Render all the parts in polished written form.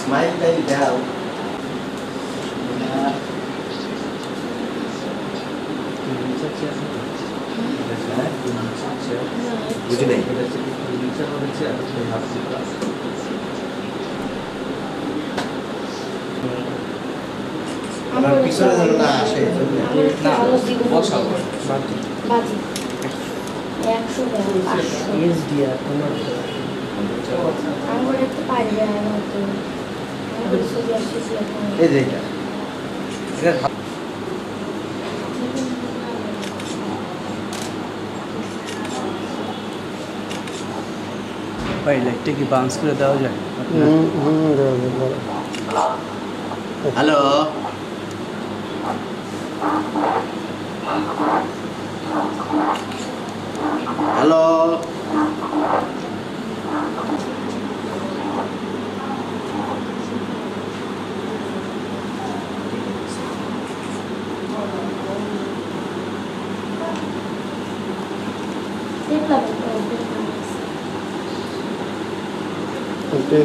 Smile time দাও। বুঝি নাই। আমার পিছনে যেন না আসে না বসাও বাজি 100 গ্রাম 500 এসডিআর তোমার আমরা একটু পারবে না তো এই যে এটা ভাই লাইটটা কি বাউন্স করে দেওয়া যায়? হ্যালো হ্যালো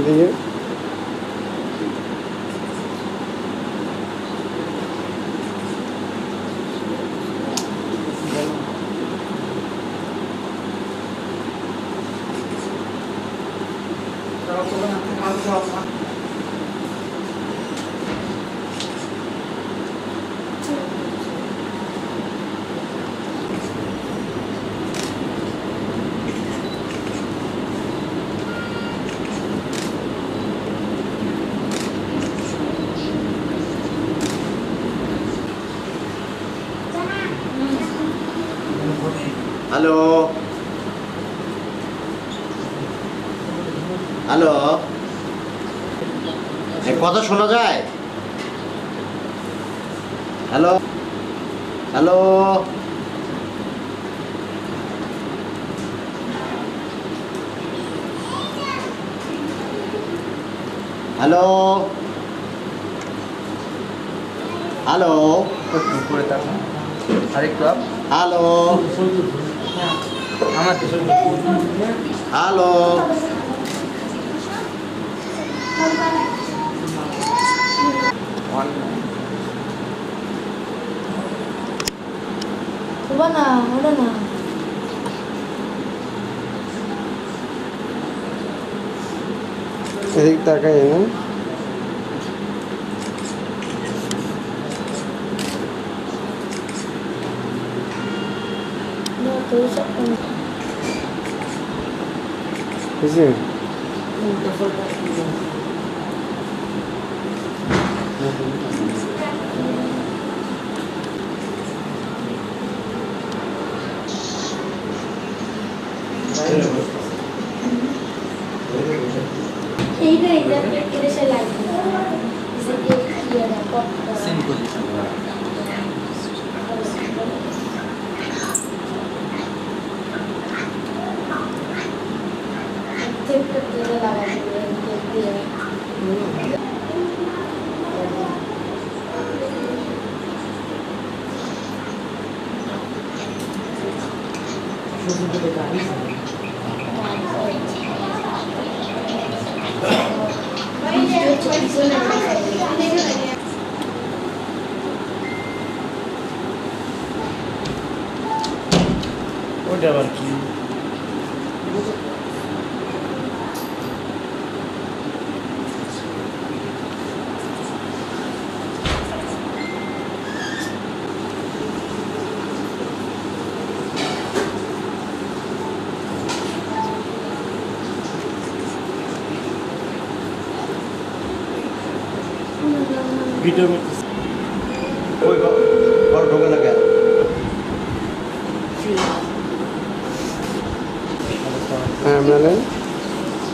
দিয়ে হ্যালো হ্যালো কথা শোনা যায়? হ্যালো হ্যালো হ্যালো হ্যালো উপরে তাকান আরেকটু আপ হ্যালো আমার হ্যালো না ওটা না এদিক তাকাই না বুঝলি এইটা এটা সে লাগবে সেম পজিশন ওটা আবার কি ভিডিও করতেছি ওই ঘর ঢোকে না কেন? হ্যাঁ মেলেন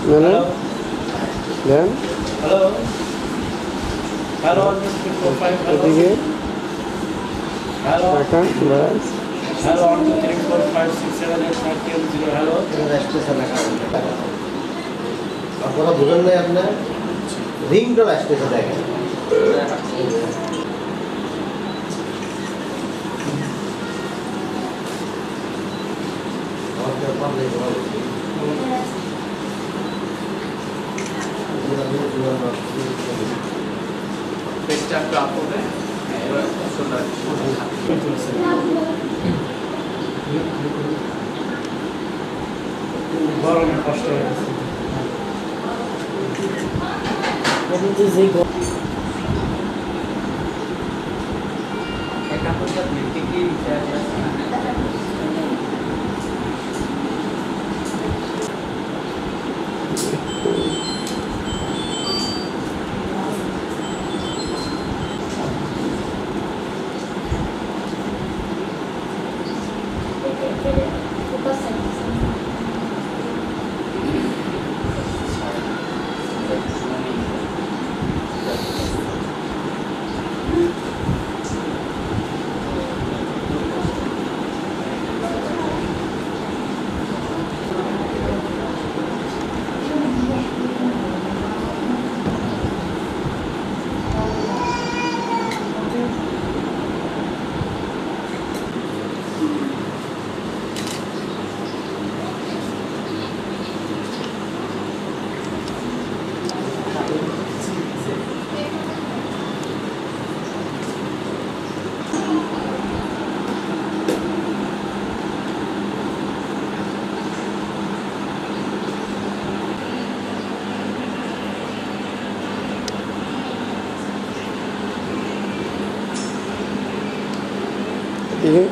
মেলেন দেন হ্যালো হ্যালো এদিকে হ্যালো তাকান ব্যাস হ্যালো 1 2 3 4 5 6 7 8 9 10 0 হ্যালো স্টেশন কথা বুঝেন নাই আপনার রিংটা স্টেশন দেখেন পেজটা একটু আপ হবে। এবার শোল্ডার গরমে কষ্ট হয়ে গেছে। একটা কথা দেখতে কি এদিকে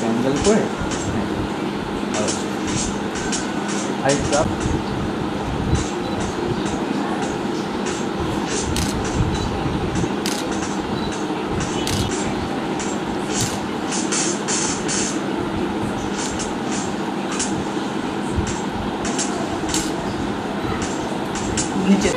অ্যাঙ্গেল করে আরেকটু আপ নিচে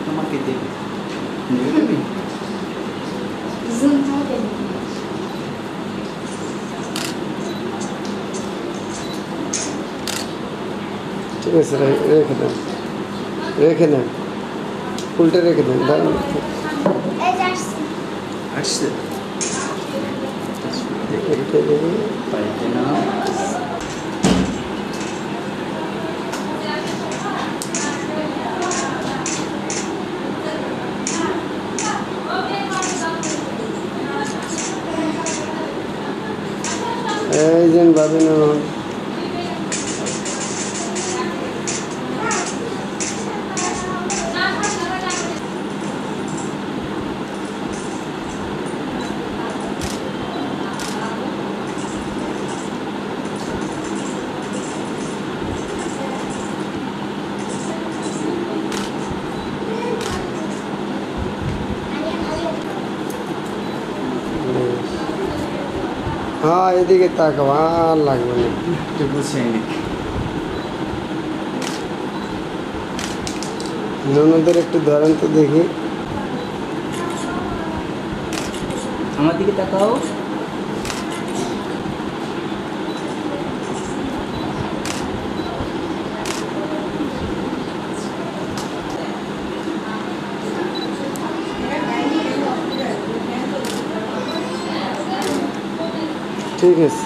তোমাকে দেবে নেবে তুমি ঠিক আছে রেখে দেন রেখে দেন ফুলটা রেখে দেন দাঁড়ান আসছে রেখে দেবে বাড়িতে না এই যে ভাবি না হ্যাঁ এদিকে তাকাও আর লাগবে না একটু গুছিয়ে নি ননদের একটু ধরেন তো দেখি আমার দিকে তাকাও ঠিক আছে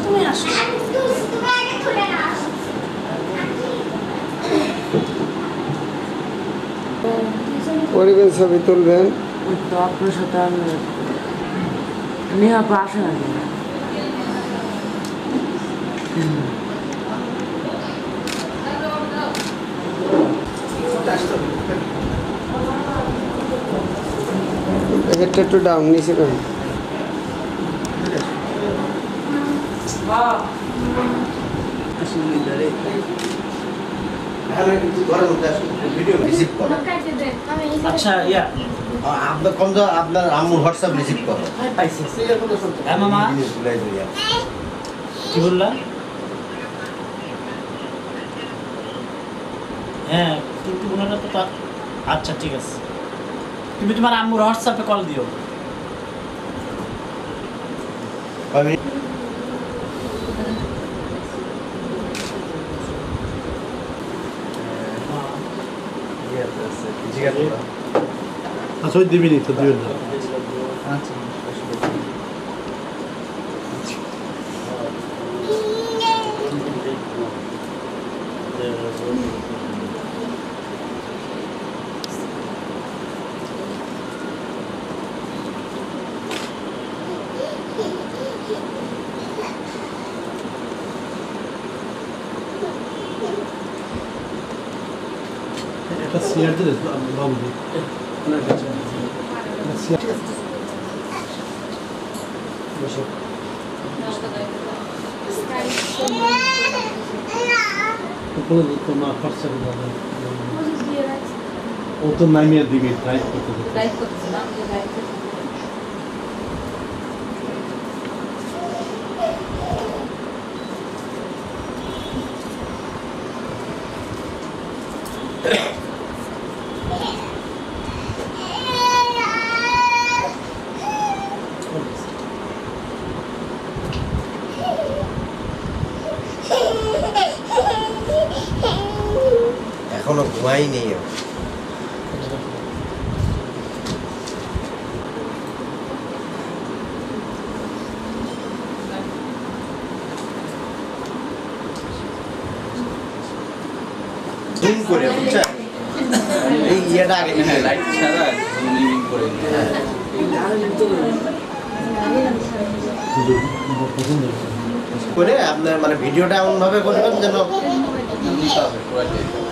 তুমি আসো পরিবেশ ছবি তুলবেন। তো আপনার সাথে আমি নেহা আসে না হেডটা একটু ডাউন নিচে করেন। আচ্ছা ইয়া আপনার কম আপনার আম্মুর হোয়াটসঅ্যাপ রিসিভ করো। পাইছি হ্যাঁ মামা কি বললা হ্যাঁ কিন্তু ওনারা তো আচ্ছা ঠিক আছে তুমি তোমার আম্মুর হোয়াটসঅ্যাপে কল দিও আচ্ছা ওই দিবিনি তো দিবেন না একটা সিয়ার দিলে বাবু না খরচা ও তো নামিয়ে দিবে ড্রাইভ করতে এখনো ঘুমাই নেই জুম করে বুঝছেন এই ইয়েটা আগে লাইট ছাড়া জুমিং করে করে আপনার মানে ভিডিওটা এমন ভাবে করবেন যেন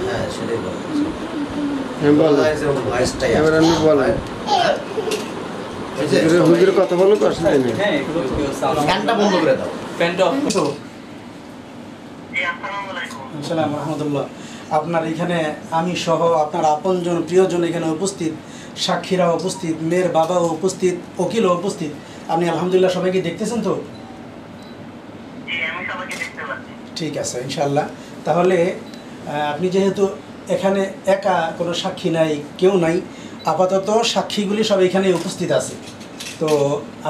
হ্যাঁ সেটাই বলবেন ভয়েসটাই এবার আপনি বলেন। হুজুরের কথা বলুন তো অসুবিধা নেই। হ্যাঁ ফ্যানটা বন্ধ করে দাও। ফ্যানটা অফ করো। আসসালামু রহমতুল্লাহ আপনার এখানে আমি সহ আপনার আপনজন প্রিয়জন এখানে উপস্থিত সাক্ষীরা উপস্থিত মেয়ের বাবাও উপস্থিত উকিলও উপস্থিত আপনি আলহামদুলিল্লাহ সবাইকে দেখতেছেন তো ঠিক আছে ইনশাআল্লাহ তাহলে আপনি যেহেতু এখানে একা কোনো সাক্ষী নাই কেউ নাই আপাতত সাক্ষীগুলি সব এখানে উপস্থিত আছে তো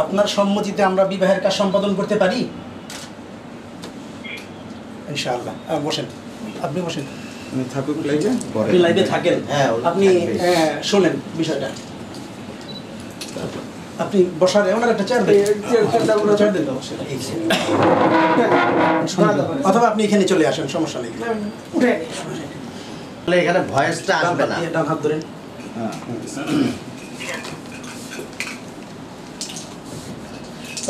আপনার সম্মতিতে আমরা বিবাহের কাজ সম্পাদন করতে পারি ইনশাআল্লাহ বসেন আপনি বসেন থাকুক লাইভে আপনি লাইভে থাকেন হ্যাঁ আপনি শোনেন বিষয়টা আপনি বসার ওনার একটা চেয়ার দেন অথবা আপনি এখানে চলে আসেন সমস্যা নেই উঠে এখানে ভয়েসটা আসবে না ডান হাত ধরেন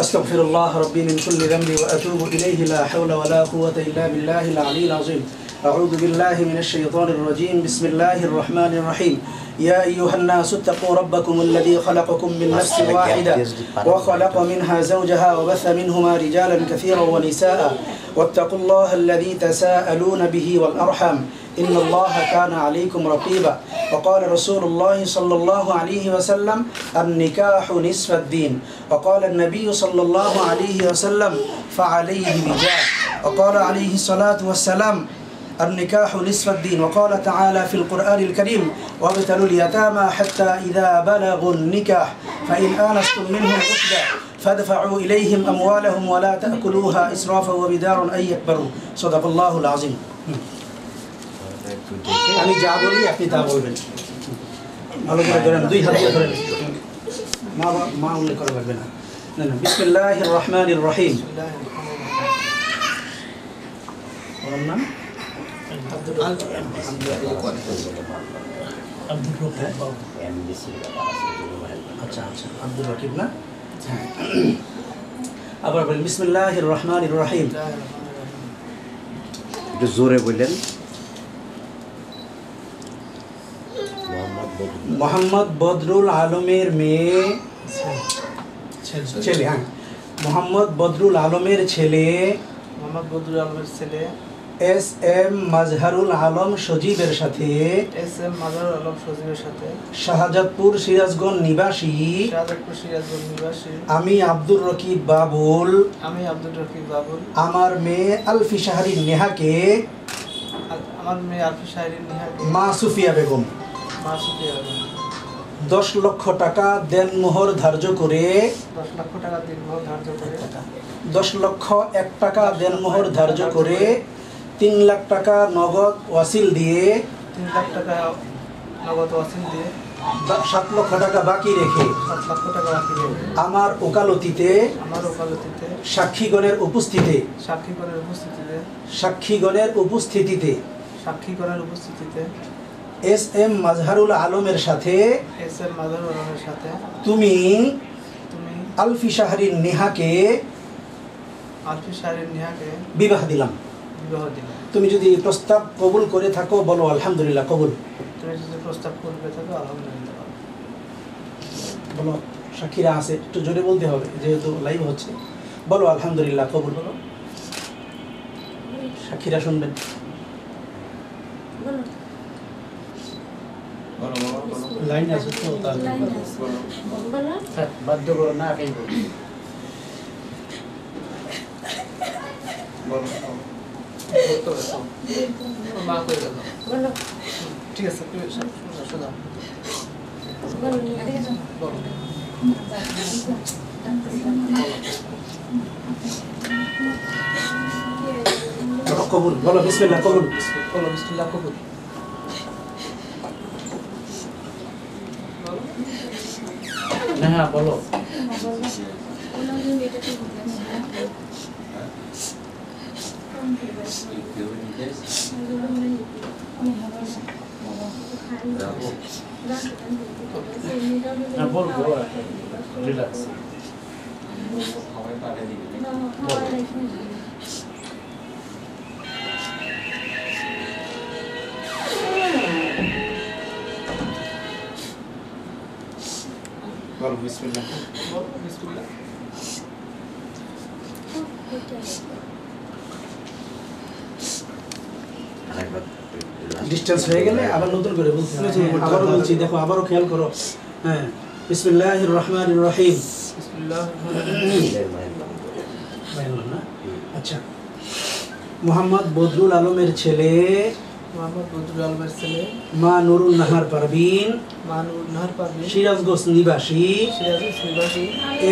أستغفر الله ربي من كل ذنب وأتوب إليه لا حول ولا قوة إلا بالله العلي العظيم أعوذ بالله من الشيطان الرجيم بسم الله الرحمن الرحيم يا أيها الناس اتقوا ربكم الذي خلقكم من نفس واحدة وخلق منها زوجها وبث منهما رجالا كثيرا ونساء واتقوا الله الذي تساءلون به والأرحام إن الله كان عليكم رقيبا وقال رسول الله صلى الله عليه وسلم النكاح نصف الدين وقال النبي صلى الله عليه وسلم فعليه بجاه وقال عليه الصلاة والسلام النكاح نصف الدين وقال تعالى في القرآن الكريم وابتلوا اليتامى حتى إذا بلغوا النكاح فإن آنستم منهم رشدا فادفعوا إليهم أموالهم ولا تأكلوها إسرافا وبدارا أن يكبروا صدق الله العظيم আমি যা বলি আপনি তা বলবেন ভালো করে ধরেন দুই হাত দিয়ে ধরেন মা উল্লেখ করা লাগবে না না বিসমিল্লাহির রহমানির রহিম ওর নাম আব্দুর রকিব বাবু। আচ্ছা আচ্ছা, আব্দুর রকিব না? হ্যাঁ। আবার বলেন বিসমিল্লাহির রহমানির রহিম। একটু জোরে বললেন। মোহাম্মদ বদরুল আলমের মেয়ে ছেলে, হ্যাঁ, মোহাম্মদ বদরুল আলমের ছেলে মোহাম্মদ বদরুল আলমের ছেলে এস এম মাজহারুল আলম সজীবের সাথে এস এম মাজহারুল আলম সজীবের সাথে শাহজাদপুর সিরাজগঞ্জ নিবাসী শাহজাদপুর সিরাজগঞ্জ নিবাসী আমি আব্দুর রকিব বাবুল আমি আব্দুর রকিব বাবুল আমার মেয়ে আলফি শাহরিন নেহাকে আমার মেয়ে আলফি শাহরিন নেহাকে মা সুফিয়া বেগম মা সুফিয়া বেগম 10 লক্ষ টাকা দেনমোহর ধার্য করে 10 লক্ষ টাকা দেনমোহর ধার্য করে 10 লক্ষ 1 টাকা দেনমোহর ধার্য করে 3 লাখ টাকা নগদ ওয়াসিল দিয়ে 3 লাখ টাকা নগদ ওয়াসিল দিয়ে 7 লক্ষ টাকা বাকি রেখে 7 লক্ষ টাকা বাকি রেখে আমার ওকালতিতে সাক্ষীগণের উপস্থিতিতে সাক্ষীগণের উপস্থিতিতে এস এম মাজহারুল আলমের সাথে তুমি আলফি শাহরিন নেহাকে বিবাহ দিলাম। তুমি যদি প্রস্তাব কবুল করে থাকো বলো আলহামদুলিল্লাহ কবুল। বলো, সাক্ষীরা আছে, একটু জোরে বলতে হবে যেহেতু লাইভ হচ্ছে। বলো আলহামদুলিল্লাহ কবুল। বলো, সাক্ষীরা শুনবেন। লাইন আছে তো, বাধ্য করো না, একাই বলো। ঠিক আছে, কবুল বলো, বিসমিল্লাহ কবুল। বলো বিসমিল্লাহ কবুল। হ্যাঁ বলো। বলবো রিল্যাক্স। বলো বিসমিল্লাহ। বলো বিসমিল্লাহ। ডিসটেন্স হয়ে গেলে আবার নতুন করে বলতে হবে। আবারও বলছি, দেখো আবারও খেয়াল করো। হ্যাঁ, বিসমিল্লাহির রহমানির রহিম। আচ্ছা, মোহাম্মদ বদরুল আলমের ছেলে মা নুরুল নাহার পারভিন সিরাজগঞ্জ নিবাসী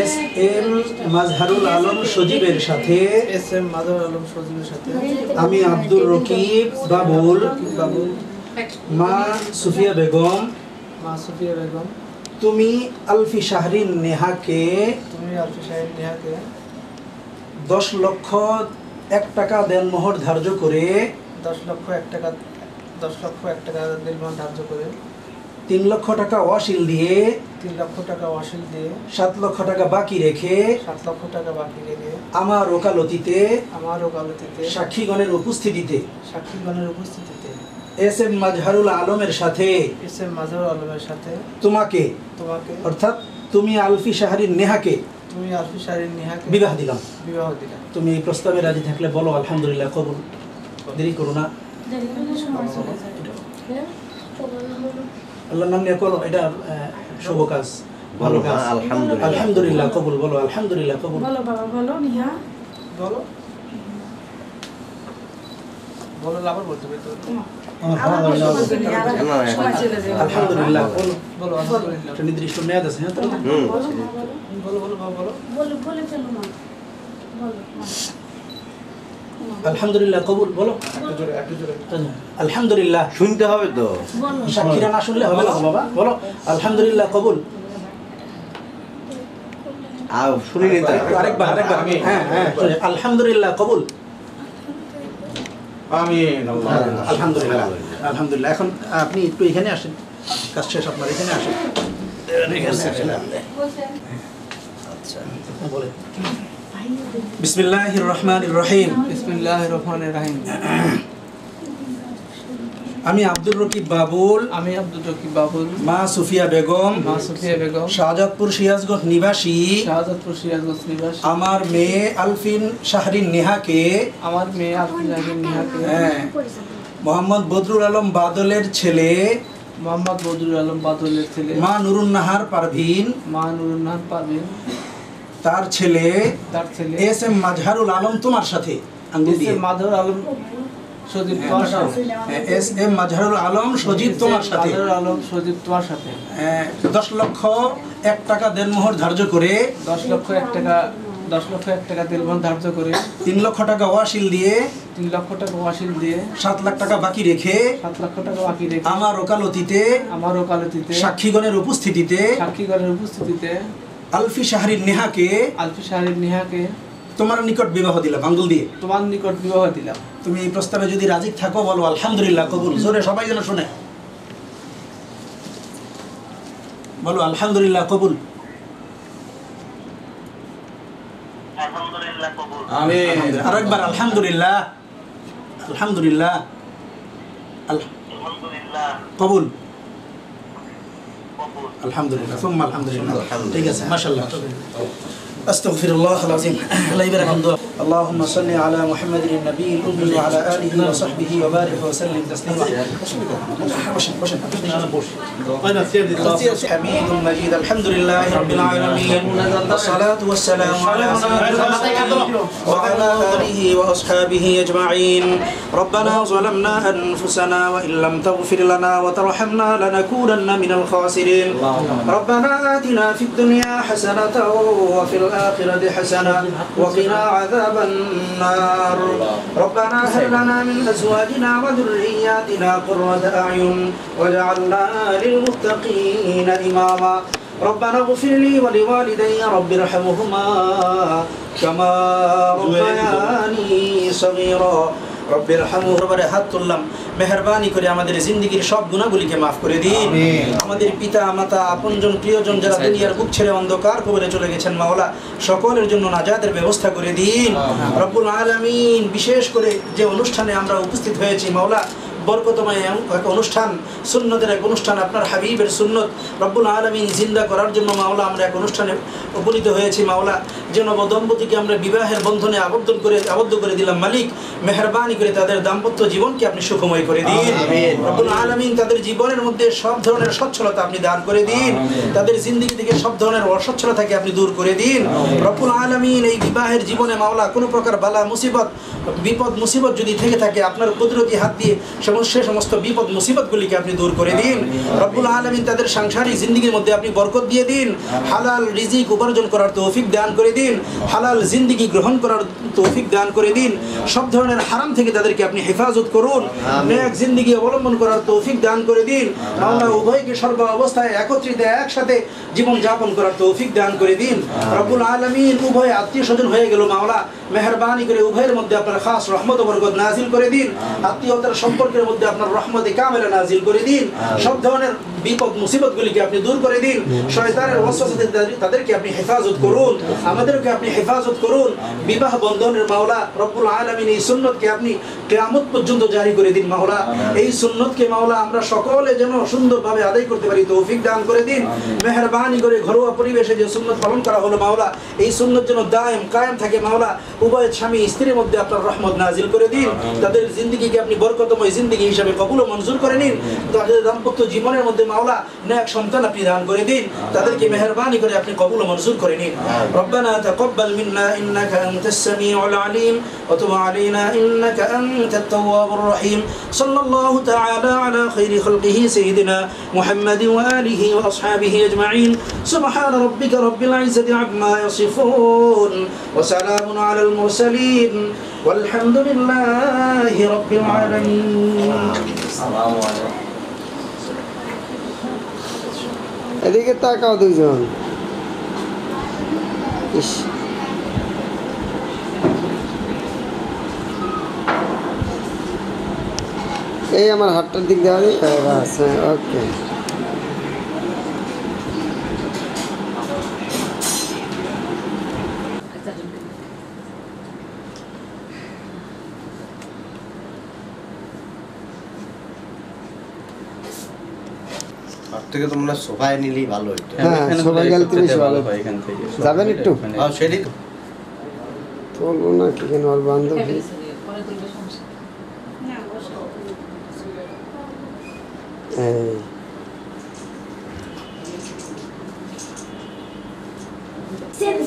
এস এম মাজহারুল আলম সজীবের সাথে আমি আব্দুর রকিব বাবুল মা সুফিয়া বেগম তুমি আলফি শাহরিন নেহাকে 10 লক্ষ 1 টাকা দেনমোহর ধার্য করে 10 লক্ষ 1 টাকা দেনমোহর ধার্য করে 3 লক্ষ টাকা ওয়াসিল দিয়ে 7 লক্ষ টাকা বাকি রেখে আমার ওকালতিতে সাক্ষীগণের উপস্থিতিতে এস এম মাজহারুল আলমের সাথে তোমাকে অর্থাৎ তুমি আলফি শাহরিন নেহাকে বিবাহ দিলাম। তুমি এই প্রস্তাবে রাজি থাকলে বলো আলহামদুলিল্লাহ কবুল। দেরি করো না, আল্লাহর নাম নিয়ে করো, এটা শুভ কাজ, ভালো কাজ। আলহামদুলিল্লাহ কবুল। বলো আলহামদুলিল্লাহ কবুল। বলো বাবা, বলো নিহা, বলো বলো আবার বলতে হবে তো। আলহামদুলিল্লাহ বলো। বলো আলহামদুলিল্লাহ। একটা নির্দিষ্ট মেয়াদ আছে। হ্যাঁ, বলো বলো বাবা বলো। বলো বলে ফেলো না, বলো আলহামদুলিল্লাহ কবুল। বলো একটু জোরে আলহামদুলিল্লাহ। শুনতে হবে তো, সাক্ষীরা না শুনলে হবে না বাবা। বলো আলহামদুলিল্লাহ কবুল। শুনি নি তো, আরেকবার। হ্যাঁ হ্যাঁ, আলহামদুলিল্লাহ কবুল। আমিন। আলহামদুলিল্লাহ আলহামদুলিল্লাহ। এখন আপনি একটু এখানে আসেন। কাজ শেষ আপনার এখানে আসেন আচ্ছা বলে বিসমিল্লাহির রহমানির রহিম বিসমিল্লাহির রহমানির রহিম। আমি আব্দুর রকিব বাবুল, আমি আব্দুল রকিব বাবুল, মা সুফিয়া বেগম, মা সুফিয়া বেগম, শাহজাদপুর সিরাজগঞ্জ নিবাসী, শাহজাদপুর সিরাজগঞ্জ নিবাসী, আমার মেয়ে আলফিন শাহরিন নেহাকে আমার মেয়ে আব্দুল নিহাকে মোহাম্মদ বদরুল আলম বাদলের ছেলে মোহাম্মদ বদরুল আলম বাদলের ছেলে মা নুরুন নাহার পারভিন, মা নুরুন নাহার পারভিন তার ছেলে তার ছেলে এস এম মাজহারুল আলম তোমার সাথে আঙ্গুল দিয়ে মাধুর আলম সজীব তোমার সাথে, এস এম মাজহারুল আলম সজীব তোমার সাথে মাধুর আলম সজীব তোমার সাথে 10,01,000 টাকা দেনমোহর ধার্য করে 10,01,000 টাকা দেনমোহর ধার্য করে 3 লক্ষ টাকা ওয়াসিল দিয়ে 3 লক্ষ টাকা ওয়াসিল দিয়ে 7 লাখ টাকা বাকি রেখে 7 লক্ষ টাকা বাকি রেখে আমার ওকালতিতে সাক্ষীগণের উপস্থিতিতে আলফি শাহরিন নেহাকে তোমার নিকট বিবাহ দিলাম আঙ্গুল দিয়ে তোমার নিকট বিবাহ দিলাম। তুমি এই প্রস্তাবে যদি রাজি থাকো বলো আলহামদুলিল্লাহ কবুল। জোরে সবাই যেন শুনে বলো আলহামদুলিল্লাহ কবুল। আমিন। আরেকবার আলহামদুলিল্লাহ আলহামদুলিল্লাহ কবুল আলহামদুলিল্লাহ সুম্মা আলহামদুলিল্লাহ। ঠিক আছে মাশাআল্লাহ। أستغفر الله العظيم. الله يبارك فيك. اللهم صل على محمد النبي الأمي وعلى آله وصحبه وبارك وسلم تسليما. حميد مجيد. الحمد لله رب العالمين والصلاة والسلام على سيدنا محمد وعلى آله وأصحابه أجمعين. ربنا ظلمنا أنفسنا وإن لم تغفر لنا وترحمنا لنكونن من الخاسرين. ربنا آتنا في الدنيا حسنة وفي الآخرة حسنة وقنا عذاب النار. ربنا هب لنا من أزواجنا وذرياتنا قرة أعين واجعلنا للمتقين إماما. ربنا اغفر لي ولوالدي رب ارحمهما كما ربياني صغيرا. রব্বির হামহুমারে হাত তুললাম, মেহেরবানি করে আমাদের জিন্দেগীর সব গুনাহগুলিকে মাফ করে দিন। আমাদের পিতা মাতা আপনজন প্রিয়জন যারা দুনিয়ার বুক ছেড়ে অন্ধকার কবরে চলে গেছেন মাওলা সকলের জন্য নাজাতের ব্যবস্থা করে দিন রব্বুল আলামিন। বিশেষ করে যে অনুষ্ঠানে আমরা উপস্থিত হয়েছি মাওলা বরকতময় এক অনুষ্ঠান, সুন্নতের এক অনুষ্ঠান, আপনার হাবিবের সুন্নত রব্বুল আলামিন জিন্দা করার জন্য মাওলা আমরা এক অনুষ্ঠানে উপনীত হয়েছি মাওলা। যে নবদম্পতিকে আমরা বিবাহের বন্ধনে আবদ্ধ করে দিলাম মালিক, মেহেরবানি করে তাদের দাম্পত্য জীবনকে আপনি সুখময় করে দিন রব্বুল আলামিন। তাদের জীবনের মধ্যে সব ধরনের সচ্ছলতা আপনি দান করে দিন, তাদের জিন্দেগি থেকে সব ধরনের অসচ্ছলতাকে আপনি দূর করে দিন রব্বুল আলামিন। এই বিবাহের জীবনে মাওলা কোনো প্রকার বালা মুসিবত বিপদ মুসিবত যদি থেকে থাকে আপনার কুদরতি হাত দিয়ে সে সমস্ত বিপদ মুসিবতগুলিকে আপনি দূর করে দিন রব্বুল আলামিন। তাদের সাংসারিক জিন্দেগির মধ্যে আপনি বরকত দিয়ে দিন, হালাল রিজিক উপার্জন করার তৌফিক দান করে দিন, হালাল জিন্দেগি গ্রহণ করার তৌফিক দান করে দিন, সব ধরনের হারাম থেকে তাদেরকে আপনি হেফাজত করুন, নেক জিন্দেগি অবলম্বন করার তৌফিক দান করে দিন মাওলা। উভয়কে সর্ব অবস্থায় একত্রিত একসাথে জীবন যাপন করার তৌফিক দান করে দিন রব্বুল আলামিন। উভয় আত্মীয় স্বজন হয়ে গেল মাওলা, মেহেরবানি করে উভয়ের মধ্যে আপনার খাস রহমত ও বরকত নাজিল করে দিন, আত্মীয়তার সম্পর্কের মধ্যে আপনার রহমতে কামেলা নাজিল করে দিন, সব ধরনের বিপদ মুসিবতগুলিকে আপনি দূর করে দিন, শয়তানের ওয়াসওয়াসা থেকে তাদেরকে আপনি হেফাজত করুন, আমাদেরকে আপনি হেফাজত করুন। বিবাহ বন্ধনের মাওলা রব্বুল আলামিন এই সুন্নতকে আপনি কিয়ামত পর্যন্ত জারি করে দিন মাওলা। এই সুন্নতকে মাওলা আমরা সকলে যেন সুন্দরভাবে আদায় করতে পারি তৌফিক দান করে দিন মেহেরবানি করে। ঘরোয়া পরিবেশে যে সুন্নত পালন করা হলো মাওলা, এই সুন্নত যেন দায়েম কায়েম থাকে মাওলা। উভয় স্বামী স্ত্রীর মধ্যে আপনার রহমত নাজিল করে দিন, তাদের জিন্দেগিকে আপনি বরকতময় জিন্দেগি হিসাবে কবুল ও মঞ্জুর করে নিন। তাদের দাম্পত্য জীবনের মধ্যে মাওলা নেক সন্তান আপনি দান করে দিন, তাদেরকে মেহেরবানি করে আপনি কবুল ও মঞ্জুর করে নিন। রব্বানা তাকাব্বাল মিন্না ইন্নাকা আনতাস সামিউল আলিম ওয়া তুব আলাইনা ইন্নাকা আনতাত তাওয়াবুর রহিম। সাল্লাল্লাহু তাআলা আলা খায়রি খালকিহি সাইয়্যিদিনা মুহাম্মাদিন ওয়া আলিহি ওয়া আসহাবিহি আজমাইন। সুবহান রাব্বিকা রাব্বিল ইজ্জাতি আম্মা ইয়াসিফুন ওয়া সালামুন আলাল মুরসালিন والحمد لله رب العالمين. আসসালামু আলাইকুম। এদিকে তাকাও দুইজন। ইস এই আমার হাতটার দিক দেওয়া দিই। ওকে থেকে তোমরা সোফায় নিলেই ভালো হইতো। হ্যাঁ সবাই গেলে তো বেশি ভালো হয় এখান থেকে যাবেন একটু সেটাই তো। বলবো না কি কেন আর বান্ধবী এই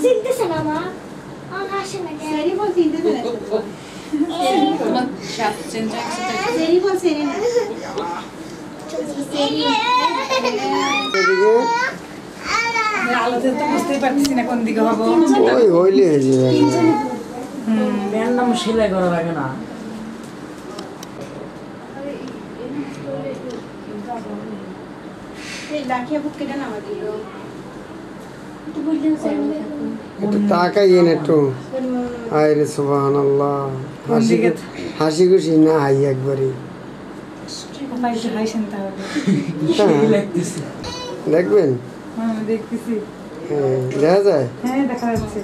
চিনতেছে না মা আমার আসে না কেন এদিকে আলোতে তো বুঝতেই পারতেছি না কোন দিকে হবো। ওই হইলে হয়ে যাবে নাম সেলাই করা লাগে না একটু তাকাইয়েন একটু আরে সুবহানাল্লাহ হাসি খুশি না হাই একবারই দেখবেন দেখতেছি হ্যাঁ দেখা যায় হ্যাঁ দেখা যাচ্ছে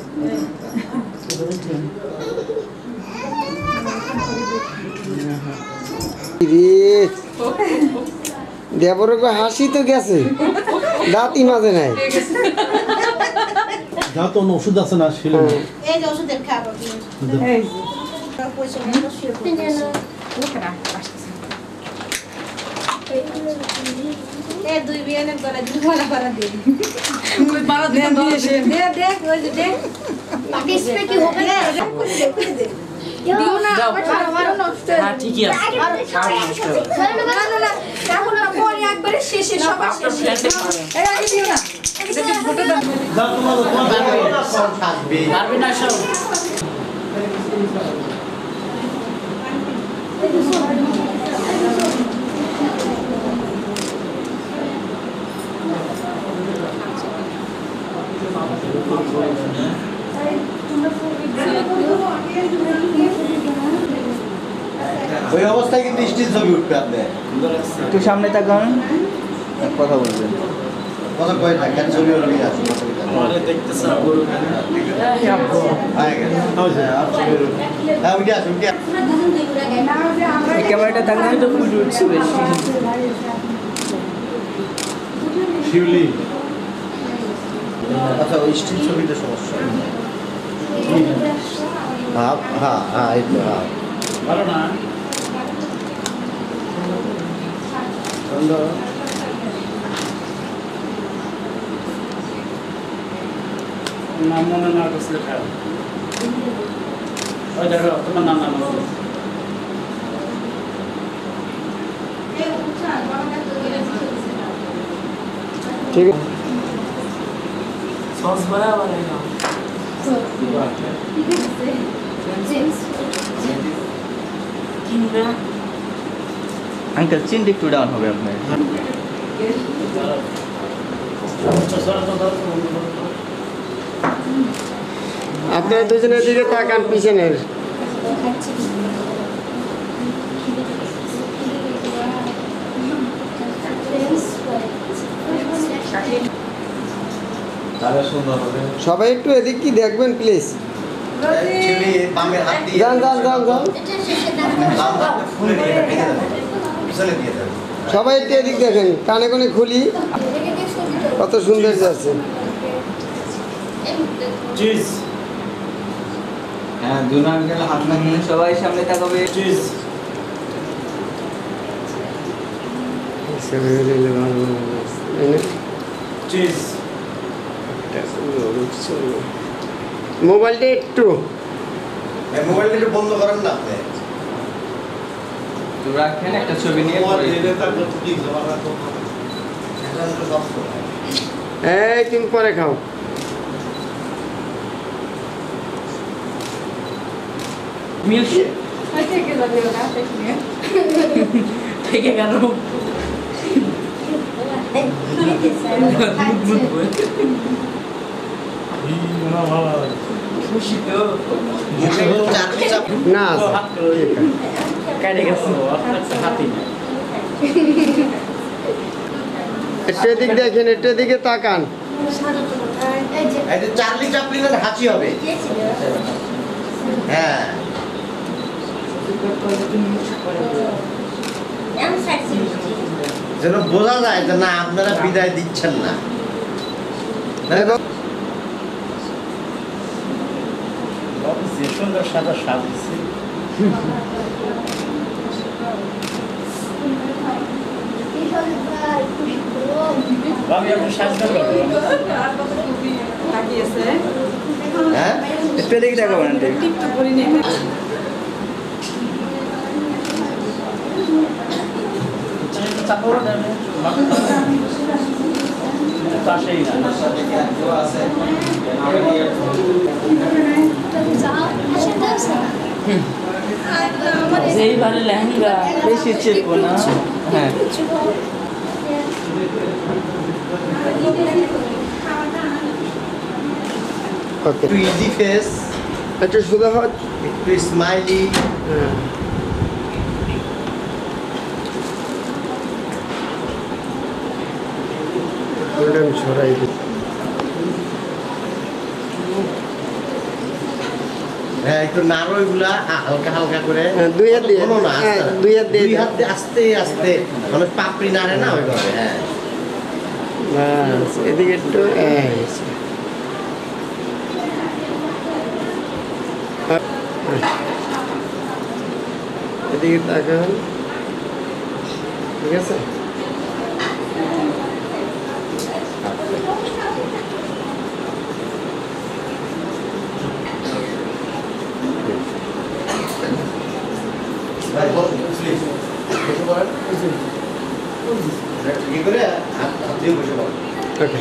দেবরের হাসি তো গেছে দাঁতই মাঝে নাই যা তো ওষুধ আছে না ছিল না। এই যে ওষুধের খাবো এই পয়সা নিয়ে শুয়ে পড়তেছে এ দুই বিয়ানের গলা দুই গলা পারা দে বাবা দিয়ে দিয়েছে দে দে ওই যে দে বাকি স্প্রে কি হবে না দিও না আরো নষ্ট হ্যাঁ ঠিকই আছে না না না এখন না পরে একবারে শেষে সবার শেষে এই আগে দিও না দেখি ফটো দাও যা তোমার থাকবে। পারবি না সব ওই অবস্থায় কিন্তু স্টিল ছবি উঠবে আপনি। একটু সামনে তাকান কথা বলবেন কথা কয় না কেন ছবি উঠবে আছে হ্যাঁ উঠে আসুন উঠে আসুন। ক্যামেরাটা থাকলে তো ফুটে উঠছে বেশি শিউলি আচ্ছা ওই স্টিল ছবিটা সমস্যা হ্যাঁ হ্যাঁ হ্যাঁ এই তো হ্যাঁ ভালো না নাম মনে না করছে খারাপ ওই দেখো তোমার নাম নাম আছে ঠিক আছে সস বরাবর না কিনবা আঙ্কেল চিনটা একটু ডাউন হবে আপনার আপনারা দুজনের দিকে তাকান পিছনের সবাই একটু এদিক কি দেখবেন প্লিজ ছেলে বামের হাত দিয়ে যান যান যান যান বাম হাতে ফুলে দিয়ে রেখে দেবেন পিছনে দিয়ে দেবেন সবাই একটু এদিক দেখেন কানে কানে খুলি কত সুন্দর যাচ্ছে চিজ হ্যাঁ দুনো আঙ্কেল হাত লাগিয়ে সবাই সামনে তাকাবে চিজ চিজ মোবাইলটা একটু এই মোবাইলটা একটু বন্ধ করেন না আপনি তো রাখেন একটা ছবি নিয়ে পরে এখন তো সব এই তুমি পরে খাও মিল্ক থেকে গেল খুশি তো চারটি চাপ না কেটে গেছে হাতি একটু এদিক দেখেন একটু এদিকে তাকান এই যে চার্লি চ্যাপলিনের হাঁচি হবে হ্যাঁ যেন বোঝা যায় যে না আপনারা বিদায় দিচ্ছেন না। যে সুন্দর সাদা সাজ দিচ্ছে ভাবি আপনি সাজটা করবেন তাকিয়েছে হ্যাঁ পেলে কি টাকা বানান টিকটক করি নে চাপড় দেবে পাশেই না যেইবারে লেহেঙ্গা বেশি চেপো না হ্যাঁ ওকে একটু ইজি ফেস, একটু সুদা হাত একটু স্মাইলি। হ্যাঁ ওটা আমি ছড়াই দিই হ্যাঁ একটু নাড়ো এগুলা হালকা হালকা করে। হ্যাঁ, দুই হাত দিয়ে। কোনো না, হ্যাঁ, আস্তে- দুই হাত দিয়ে দুই দাও। হাত দিয়ে আস্তে আস্তে মানে পাপড়ি নাড়ে না ওইভাবে। হ্যাঁ বাস এদিকে একটু এদিকে তাকান ঠিক আছে ভাই বসুন, প্লিজ বসে পড়েন। কি করে হাত দিয়ে বসে পড়েন। ওকে